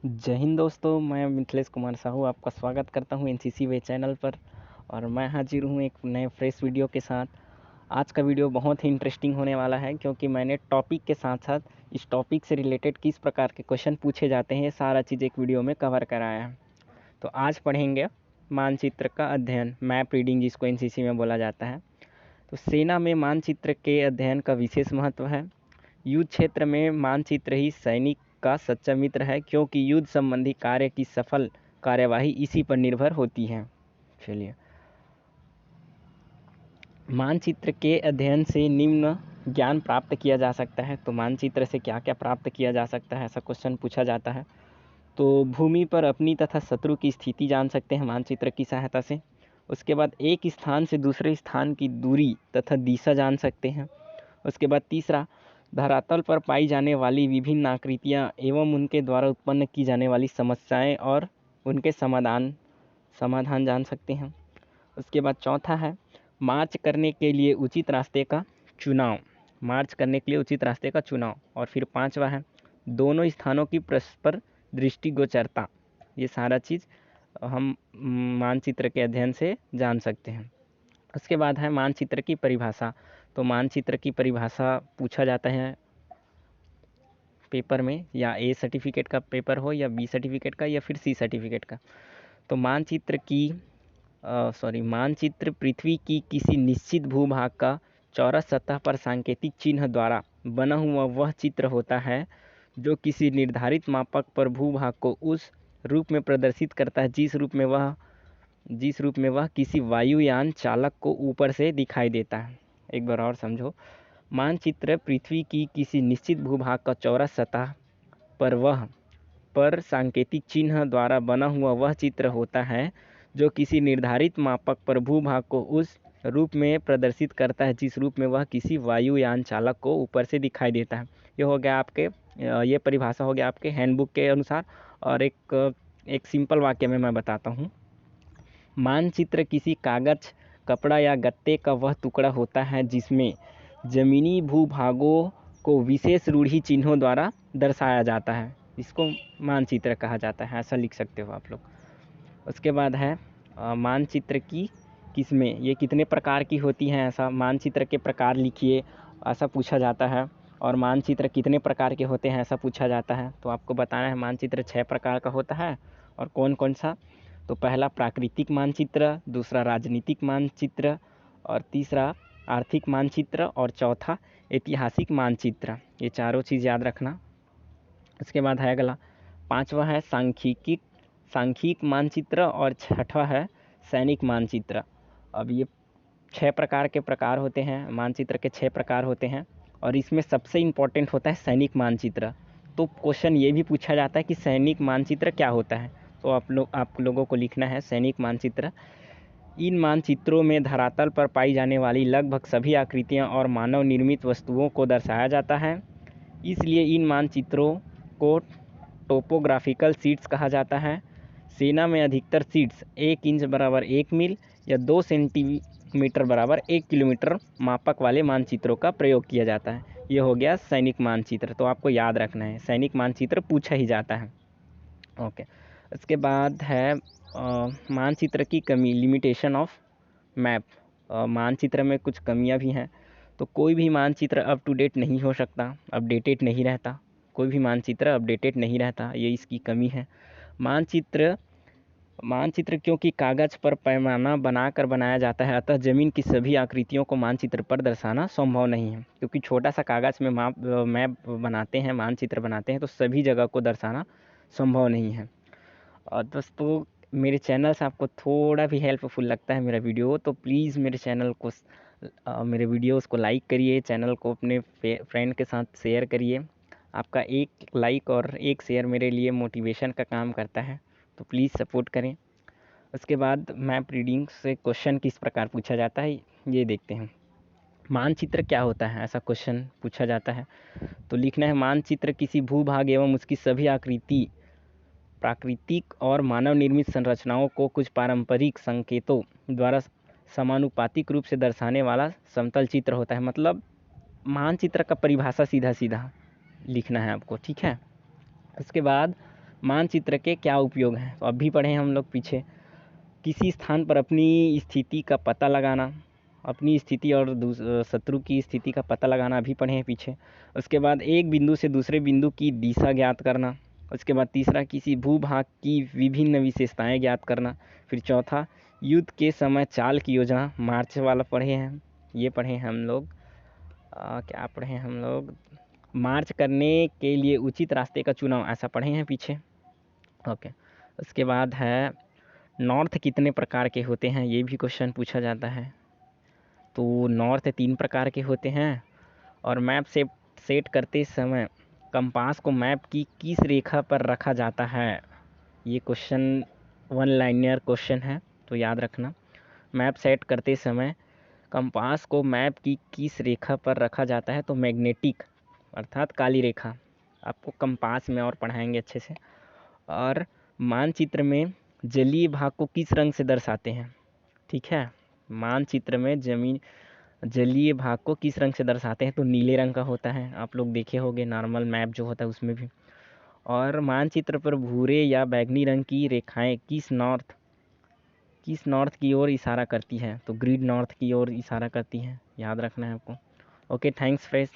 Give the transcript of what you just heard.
जय हिंद दोस्तों, मैं मिथिलेश कुमार साहू आपका स्वागत करता हूं एनसीसी वे चैनल पर। और मैं हाजिर हूं एक नए फ्रेश वीडियो के साथ। आज का वीडियो बहुत ही इंटरेस्टिंग होने वाला है, क्योंकि मैंने टॉपिक के साथ साथ इस टॉपिक से रिलेटेड किस प्रकार के क्वेश्चन पूछे जाते हैं ये सारा चीज़ एक वीडियो में कवर कराया है। तो आज पढ़ेंगे मानचित्र का अध्ययन, मैप रीडिंग जिसको एनसीसी में बोला जाता है। तो सेना में मानचित्र के अध्ययन का विशेष महत्व है। युद्ध क्षेत्र में मानचित्र ही सैनिक का सच्चा मित्र है, क्योंकि युद्ध संबंधी कार्य की सफल कार्यवाही इसी पर निर्भर होती है। चलिए, मानचित्र के अध्ययन से निम्न ज्ञान प्राप्त किया जा सकता है। तो मानचित्र से क्या क्या प्राप्त किया जा सकता है, ऐसा क्वेश्चन पूछा जाता है। तो भूमि पर अपनी तथा शत्रु की स्थिति जान सकते हैं मानचित्र की सहायता से। उसके बाद एक स्थान से दूसरे स्थान की दूरी तथा दिशा जान सकते हैं। उसके बाद तीसरा, धरातल पर पाई जाने वाली विभिन्न आकृतियाँ एवं उनके द्वारा उत्पन्न की जाने वाली समस्याएं और उनके समाधान जान सकते हैं। उसके बाद चौथा है, मार्च करने के लिए उचित रास्ते का चुनाव। और फिर पांचवा है, दोनों स्थानों की परस्पर दृष्टिगोचरता। ये सारा चीज़ हम मानचित्र के अध्ययन से जान सकते हैं। उसके बाद है मानचित्र की परिभाषा। तो मानचित्र की परिभाषा पूछा जाता है पेपर में, या ए सर्टिफिकेट का पेपर हो या बी सर्टिफिकेट का या फिर सी सर्टिफिकेट का। तो मानचित्र पृथ्वी की किसी निश्चित भूभाग का चौरस सतह पर सांकेतिक चिन्ह द्वारा बना हुआ वह चित्र होता है जो किसी निर्धारित मापक पर भूभाग को उस रूप में प्रदर्शित करता है जिस रूप में वह किसी वायुयान चालक को ऊपर से दिखाई देता है। एक बार और समझो, मानचित्र पृथ्वी की किसी निश्चित भूभाग का चौरस सतह पर सांकेतिक चिन्ह द्वारा बना हुआ वह चित्र होता है जो किसी निर्धारित मापक पर भूभाग को उस रूप में प्रदर्शित करता है जिस रूप में वह किसी वायुयान चालक को ऊपर से दिखाई देता है। ये परिभाषा हो गया आपके हैंडबुक के अनुसार। और एक सिंपल वाक्य में मैं बताता हूँ। मानचित्र किसी कागज, कपड़ा या गत्ते का वह टुकड़ा होता है जिसमें जमीनी भूभागों को विशेष रूढ़ि चिन्हों द्वारा दर्शाया जाता है। इसको मानचित्र कहा जाता है, ऐसा लिख सकते हो आप लोग। उसके बाद है मानचित्र की किस्में, ये कितने प्रकार की होती हैं, ऐसा मानचित्र के प्रकार लिखिए, ऐसा पूछा जाता है। और मानचित्र कितने प्रकार के होते हैं, ऐसा पूछा जाता है। तो आपको बताना है मानचित्र 6 प्रकार का होता है। और कौन कौन सा? तो पहला प्राकृतिक मानचित्र, दूसरा राजनीतिक मानचित्र, और तीसरा आर्थिक मानचित्र, और चौथा ऐतिहासिक मानचित्र। ये चारों चीज़ याद रखना। उसके बाद है अगला, पांचवा है सांख्यिक मानचित्र, और छठवा है सैनिक मानचित्र। अब ये 6 प्रकार के प्रकार होते हैं, मानचित्र के 6 प्रकार होते हैं। और इसमें सबसे इम्पोर्टेंट होता है सैनिक मानचित्र। तो क्वेश्चन ये भी पूछा जाता है कि सैनिक मानचित्र क्या होता है। तो आप लोगों को लिखना है सैनिक मानचित्र। इन मानचित्रों में धरातल पर पाई जाने वाली लगभग सभी आकृतियाँ और मानव निर्मित वस्तुओं को दर्शाया जाता है। इसलिए इन मानचित्रों को टोपोग्राफिकल शीट्स कहा जाता है। सेना में अधिकतर शीट्स 1 इंच बराबर 1 मील या 2 सेंटीमीटर बराबर 1 किलोमीटर मापक वाले मानचित्रों का प्रयोग किया जाता है। ये हो गया सैनिक मानचित्र। तो आपको याद रखना है, सैनिक मानचित्र पूछा ही जाता है। ओके। उसके बाद है मानचित्र की कमी, लिमिटेशन ऑफ मैप। मानचित्र में कुछ कमियां भी हैं। तो कोई भी मानचित्र अप टू डेट नहीं हो सकता, अपडेटेड नहीं रहता। कोई भी मानचित्र अपडेटेड नहीं रहता, ये इसकी कमी है। मानचित्र क्योंकि कागज़ पर पैमाना बनाकर बनाया जाता है, अतः ज़मीन की सभी आकृतियों को मानचित्र पर दर्शाना संभव नहीं है। क्योंकि छोटा सा कागज़ में मैप बनाते हैं, मानचित्र बनाते हैं, तो सभी जगह को दर्शाना संभव नहीं है। और दोस्तों, मेरे चैनल से आपको थोड़ा भी हेल्पफुल लगता है मेरा वीडियो, तो प्लीज़ मेरे वीडियोस को लाइक करिए, चैनल को अपने फ्रेंड के साथ शेयर करिए। आपका एक लाइक और एक शेयर मेरे लिए मोटिवेशन का काम करता है, तो प्लीज़ सपोर्ट करें। उसके बाद मैप रीडिंग से क्वेश्चन किस प्रकार पूछा जाता है, ये देखते हैं। मानचित्र क्या होता है, ऐसा क्वेश्चन पूछा जाता है। तो लिखना है, मानचित्र किसी भूभाग एवं उसकी सभी प्राकृतिक और मानव निर्मित संरचनाओं को कुछ पारंपरिक संकेतों द्वारा समानुपातिक रूप से दर्शाने वाला समतल चित्र होता है। मतलब मानचित्र का परिभाषा सीधा सीधा लिखना है आपको, ठीक है। उसके बाद मानचित्र के क्या उपयोग हैं? तो अभी पढ़े हम लोग पीछे। किसी स्थान पर अपनी स्थिति का पता लगाना, अपनी स्थिति और शत्रु की स्थिति का पता लगाना अभी पढ़े हैं पीछे। उसके बाद एक बिंदु से दूसरे बिंदु की दिशा ज्ञात करना। उसके बाद तीसरा, किसी भूभाग की विभिन्न विशेषताएं ज्ञात करना। फिर चौथा, युद्ध के समय चाल की योजना, मार्च वाला पढ़े हैं। ये पढ़े हैं हम लोग। क्या पढ़े हैं हम लोग? मार्च करने के लिए उचित रास्ते का चुनाव, ऐसा पढ़े हैं पीछे। ओके। उसके बाद है नॉर्थ कितने प्रकार के होते हैं, ये भी क्वेश्चन पूछा जाता है। तो नॉर्थ 3 प्रकार के होते हैं। और मैप से सेट करते समय कंपास को मैप की किस रेखा पर रखा जाता है? ये क्वेश्चन 1 लाइनर क्वेश्चन है, तो याद रखना। मैप सेट करते समय कंपास को मैप की किस रेखा पर रखा जाता है? तो मैग्नेटिक अर्थात काली रेखा। आपको कंपास में और पढ़ाएंगे अच्छे से। और मानचित्र में जलीय भाग को किस रंग से दर्शाते हैं? ठीक है, मानचित्र में जलीय भाग को किस रंग से दर्शाते हैं? तो नीले रंग का होता है। आप लोग देखे होंगे नॉर्मल मैप जो होता है उसमें भी। और मानचित्र पर भूरे या बैंगनी रंग की रेखाएं किस नॉर्थ की ओर इशारा करती है? तो ग्रीड नॉर्थ की ओर इशारा करती हैं, याद रखना है आपको। Okay, thanks friends.